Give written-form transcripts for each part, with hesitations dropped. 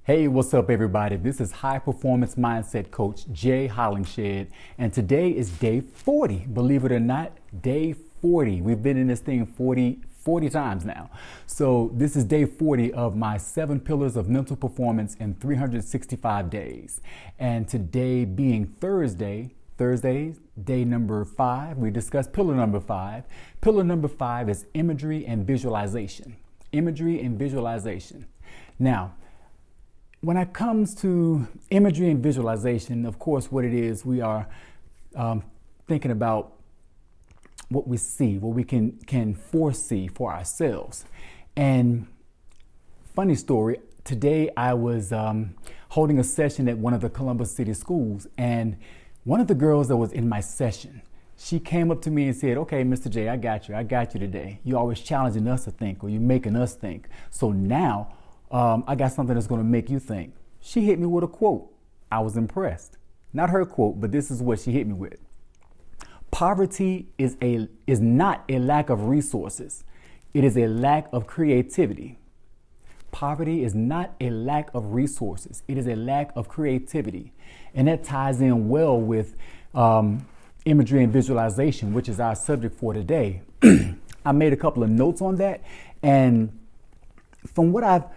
Hey, what's up, everybody? This is High Performance Mindset Coach Jay Hollingshed, and today is day 40. Believe it or not, day 40. We've been in this thing 40 times now. So this is day 40 of my 7 pillars of mental performance in 365 days. And today being Thursday, day number 5, we discussed pillar number 5. Pillar number 5 is imagery and visualization. Imagery and visualization. Now, when it comes to imagery and visualization, of course, what it is, we are thinking about what we see, what we can foresee for ourselves. And funny story, today I was holding a session at one of the Columbus City schools, and one of the girls that was in my session, she came up to me and said, "Okay, Mr. J, I got you today. You're always challenging us to think, or you're making us think. So now, I got something that's going to make you think." She hit me with a quote. I was impressed. Not her quote, but this is what she hit me with. Poverty is not a lack of resources. It is a lack of creativity. Poverty is not a lack of resources. It is a lack of creativity. And that ties in well with imagery and visualization, which is our subject for today. I made a couple of notes on that. And from what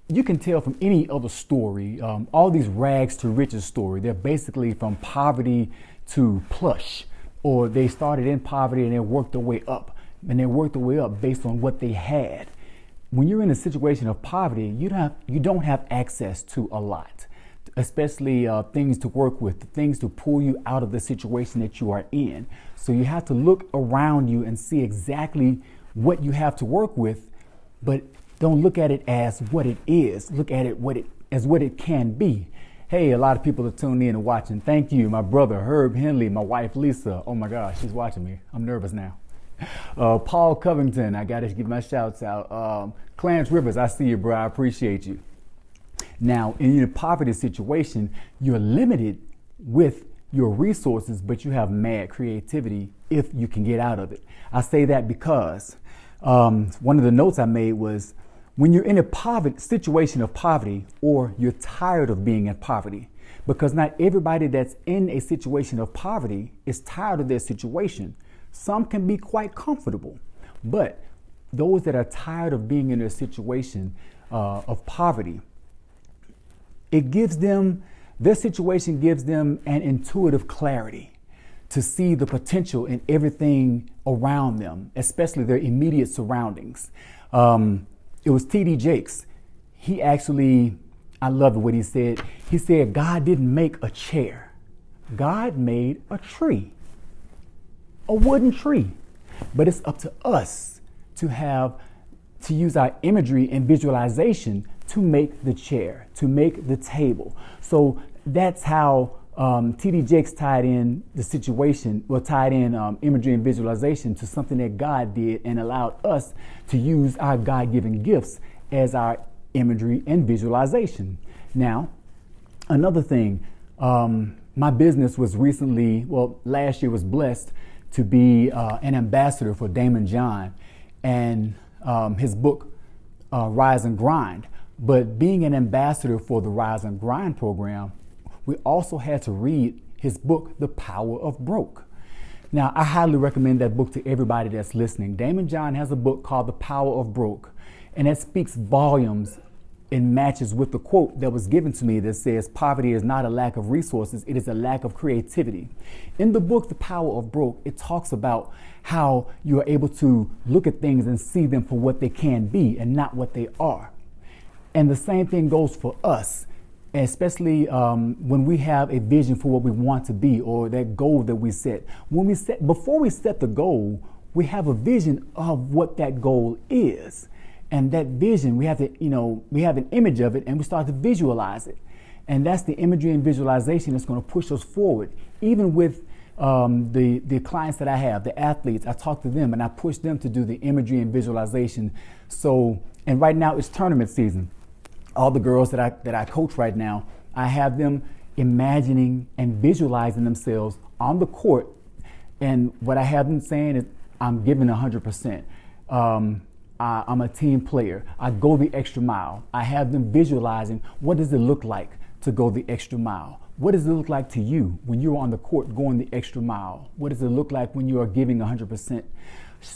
you can tell from any other story, all these rags to riches story, they're basically from poverty to plush, or they started in poverty and they worked their way up, and they worked their way up based on what they had. When you're in a situation of poverty, you don't have access to a lot, especially things to work with, things to pull you out of the situation that you are in. So you have to look around you and see exactly what you have to work with, but don't look at it as what it is. Look at it as what it can be. Hey, a lot of people are tuning in and watching. Thank you. My brother, Herb Henley, my wife, Lisa. Oh my gosh, she's watching me. I'm nervous now. Paul Covington, I got to give my shouts out. Clarence Rivers, I see you, bro. I appreciate you. Now, in your poverty situation, you're limited with your resources, but you have mad creativity if you can get out of it. I say that because one of the notes I made was, when you're in a situation of poverty, or you're tired of being in poverty, because not everybody that's in a situation of poverty is tired of their situation. Some can be quite comfortable, but those that are tired of being in a situation of poverty, their situation gives them an intuitive clarity to see the potential in everything around them, especially their immediate surroundings. It was T.D. Jakes. I love what he said. He said, God didn't make a chair. God made a tree, a wooden tree. But it's up to us to use our imagery and visualization to make the chair, to make the table. So that's how T.D. Jakes tied in the situation, tied in imagery and visualization to something that God did, and allowed us to use our God-given gifts as our imagery and visualization. Now, another thing, my business was last year was blessed to be an ambassador for Damon John and his book, Rise and Grind. But being an ambassador for the Rise and Grind program, we also had to read his book, The Power of Broke. Now, I highly recommend that book to everybody that's listening. Damon John has a book called The Power of Broke, and that speaks volumes and matches with the quote that was given to me that says, poverty is not a lack of resources, it is a lack of creativity. In the book, The Power of Broke, it talks about how you are able to look at things and see them for what they can be and not what they are. And the same thing goes for us. Especially when we have a vision for what we want to be, or that goal that we set. Before we set the goal, we have a vision of what that goal is. And that vision, we have an image of it, and we start to visualize it. And that's the imagery and visualization that's going to push us forward. Even with the clients that I have, the athletes, I talk to them and I push them to do the imagery and visualization. And right now it's tournament season. All the girls that I coach right now, I have them imagining and visualizing themselves on the court. And what I have them saying is, I'm giving 100%. I'm a team player. I go the extra mile. I have them visualizing what does it look like to go the extra mile. What does it look like to you when you're on the court going the extra mile? What does it look like when you are giving 100%?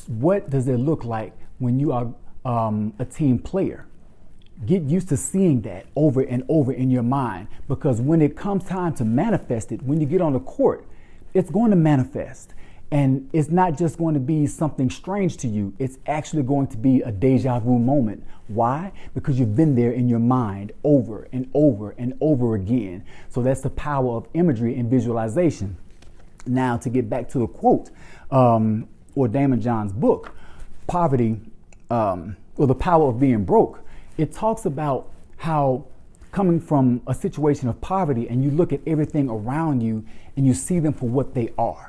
What does it look like when you are a team player? Get used to seeing that over and over in your mind, because when it comes time to manifest it, when you get on the court, it's going to manifest. And it's not just going to be something strange to you. It's actually going to be a deja vu moment. Why? Because you've been there in your mind over and over and over again. So that's the power of imagery and visualization. Now, to get back to the quote, or Damon John's book, Poverty, or The Power of Being Broke, it talks about how coming from a situation of poverty and you look at everything around you and you see them for what they are.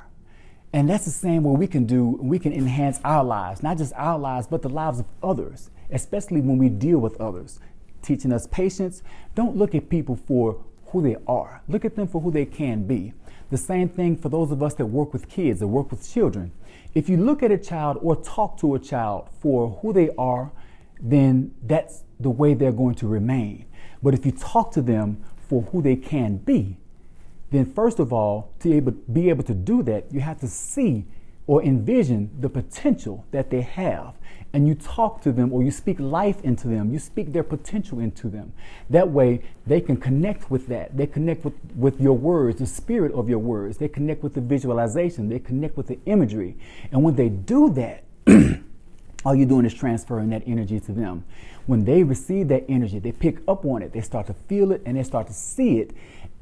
And that's the same way we can do. We can enhance our lives, not just our lives, but the lives of others, especially when we deal with others. Teaching us patience. Don't look at people for who they are. Look at them for who they can be. The same thing for those of us that work with kids or work with children. If you look at a child or talk to a child for who they are, then that's the way they're going to remain. But if you talk to them for who they can be, then first of all, to be able to do that, you have to see or envision the potential that they have. And you talk to them, or you speak life into them. You speak their potential into them. That way they can connect with that. They connect with your words, the spirit of your words. They connect with the visualization. They connect with the imagery. And when they do that, all you're doing is transferring that energy to them. When they receive that energy, they pick up on it. They start to feel it and they start to see it.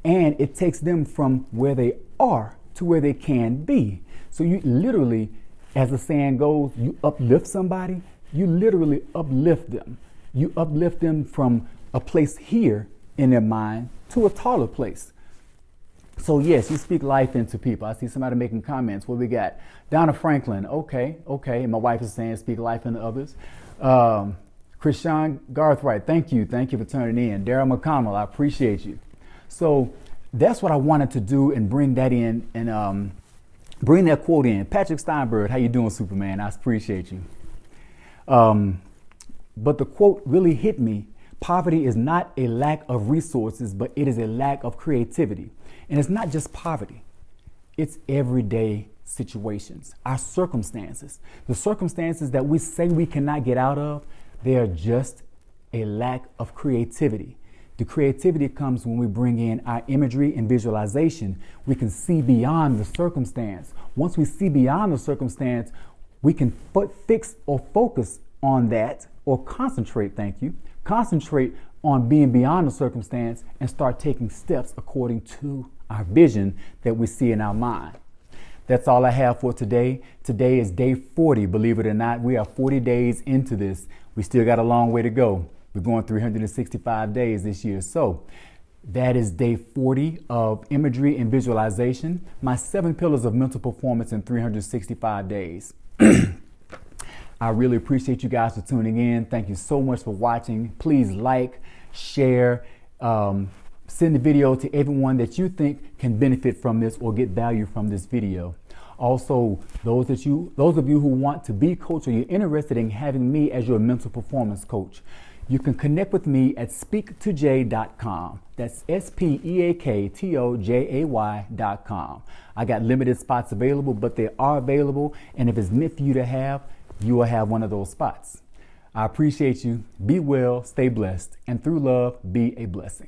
And it takes them from where they are to where they can be. So you literally, as the saying goes, you uplift somebody, you literally uplift them. You uplift them from a place here in their mind to a taller place. So yes, you speak life into people. I see somebody making comments. What we got? Donna Franklin. Okay. And my wife is saying speak life into others. Krishan Garthright. Thank you for turning in. Daryl McConnell, I appreciate you. So that's what I wanted to do and bring that in and bring that quote in. Patrick Steinberg, how you doing, Superman? I appreciate you. But the quote really hit me. Poverty is not a lack of resources, but it is a lack of creativity. And it's not just poverty. It's everyday situations, our circumstances. The circumstances that we say we cannot get out of, they are just a lack of creativity. The creativity comes when we bring in our imagery and visualization. We can see beyond the circumstance. Once we see beyond the circumstance, we can fix or focus on that, or concentrate, concentrate on being beyond the circumstance and start taking steps according to our vision that we see in our mind. That's all I have for today. Today is day 40, believe it or not. We are 40 days into this. We still got a long way to go. We're going 365 days this year. So that is day 40 of imagery and visualization, my 7 pillars of mental performance in 365 days. I really appreciate you guys for tuning in. Thank you so much for watching. Please like, share, send the video to everyone that you think can benefit from this or get value from this video. Also, those of you who want to be coach or you're interested in having me as your mental performance coach, you can connect with me at speaktojay.com. That's SPEAKTOJAY.com. I got limited spots available, but they are available. And if it's meant for you to have, you will have one of those spots. I appreciate you. Be well, stay blessed, and through love, be a blessing.